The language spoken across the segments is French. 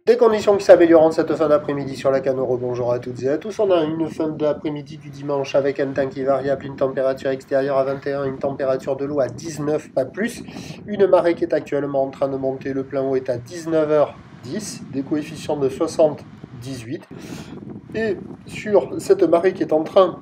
Des conditions qui s'améliorent cette fin d'après-midi sur la Canoro. Bonjour à toutes et à tous. On a une fin d'après-midi du dimanche avec un temps qui est variable, une température extérieure à 21, une température de l'eau à 19, pas plus. Une marée qui est actuellement en train de monter. Le plein eau est à 19h10, des coefficients de 60, 18. Et sur cette marée qui est en train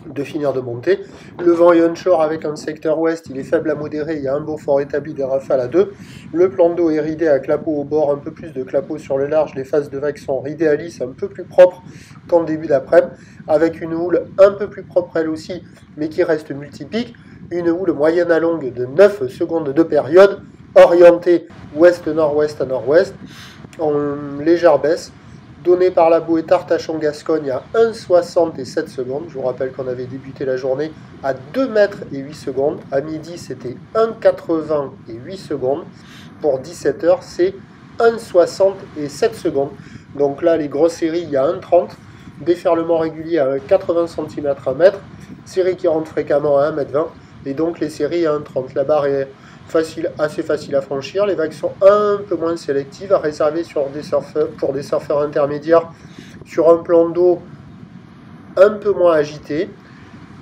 de finir de monter, le vent est onshore avec un secteur ouest, il est faible à modéré, il y a un beau fort établi des rafales à 2, le plan d'eau est ridé à clapot au bord, un peu plus de clapot sur le large, les phases de vagues sont ridées à lisse, un peu plus propres qu'en début d'après-midi, avec une houle un peu plus propre elle aussi, mais qui reste multipique, une houle moyenne à longue de 9 secondes de période, orientée ouest-nord-ouest à nord-ouest, en légère baisse, donné par la bouée Artachon-Gascogne à 1,67 secondes. Je vous rappelle qu'on avait débuté la journée à 2 mètres et 8 secondes. À midi, c'était 1,88 secondes. Pour 17 heures, c'est 1,67 secondes. Donc là, les grosses séries, il y a 1,30. Déferlement régulier à 80 cm à mètre. Série qui rentre fréquemment à 1,20 m. Et donc les séries à 1,30. La barre est assez facile à franchir, les vagues sont un peu moins sélectives, réservées pour des surfeurs intermédiaires sur un plan d'eau un peu moins agité,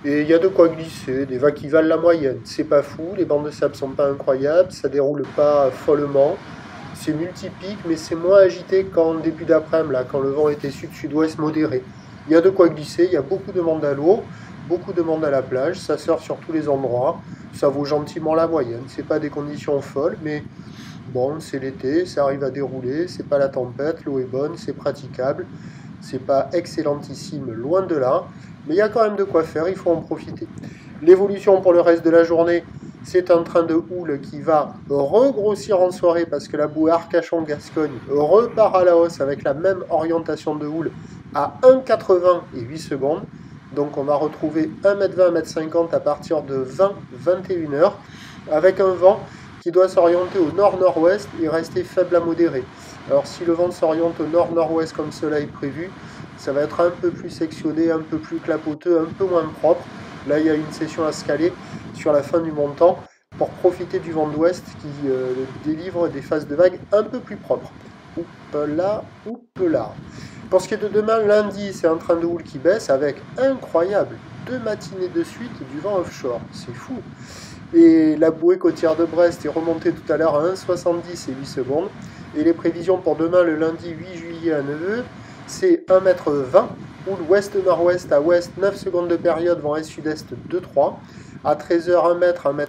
et il y a de quoi glisser, des vagues qui valent la moyenne, c'est pas fou, les bancs de sable sont pas incroyables, ça déroule pas follement, c'est multipique, mais c'est moins agité qu'en début d'après-midi, là, quand le vent était sud-sud-ouest modéré. Il y a de quoi glisser, il y a beaucoup de monde à l'eau, beaucoup de monde à la plage, ça sort sur tous les endroits, ça vaut gentiment la moyenne. C'est pas des conditions folles, mais bon, c'est l'été, ça arrive à dérouler, c'est pas la tempête, l'eau est bonne, c'est praticable, c'est pas excellentissime, loin de là, mais il y a quand même de quoi faire, il faut en profiter. L'évolution pour le reste de la journée, c'est un train de houle qui va regrossir en soirée parce que la bouée Arcachon-Gascogne repart à la hausse avec la même orientation de houle à 1,88 secondes. Donc on va retrouver 1,20 m, 1,50 m à partir de 20-21 heures, avec un vent qui doit s'orienter au nord-nord-ouest et rester faible à modéré. Alors si le vent s'oriente au nord-nord-ouest comme cela est prévu, ça va être un peu plus sectionné, un peu plus clapoteux, un peu moins propre. Là il y a une session à scaler sur la fin du montant pour profiter du vent d'ouest qui délivre des phases de vagues un peu plus propres. Oupe là, oupe là. Pour ce qui est de demain, lundi, c'est un train de houle qui baisse avec, incroyable, 2 matinées de suite du vent offshore. C'est fou. Et la bouée côtière de Brest est remontée tout à l'heure à 1,70 et 8 secondes. Et les prévisions pour demain, le lundi 8 juillet à Neveu, c'est 1,20 m. Houle ouest-nord-ouest à ouest, 9 secondes de période, vent est-sud-est 2,3. À 13h, 1 m, 1,20 m.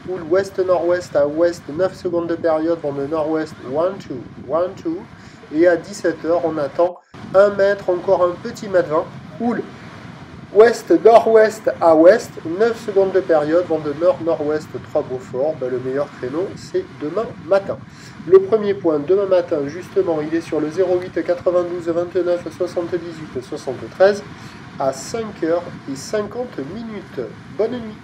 Houle ouest-nord-ouest à ouest, 9 secondes de période, vent de nord-ouest 1,2, 1,2. Et à 17h, on attend 1 mètre, encore un petit mètre 20. Houle ouest-nord-ouest à ouest, 9 secondes de période, vent de nord-nord-ouest 3 Beaufort. Le meilleur créneau, c'est demain matin. Le premier point, demain matin, justement, il est sur le 08 92 29 78 73 à 5h50. Bonne nuit.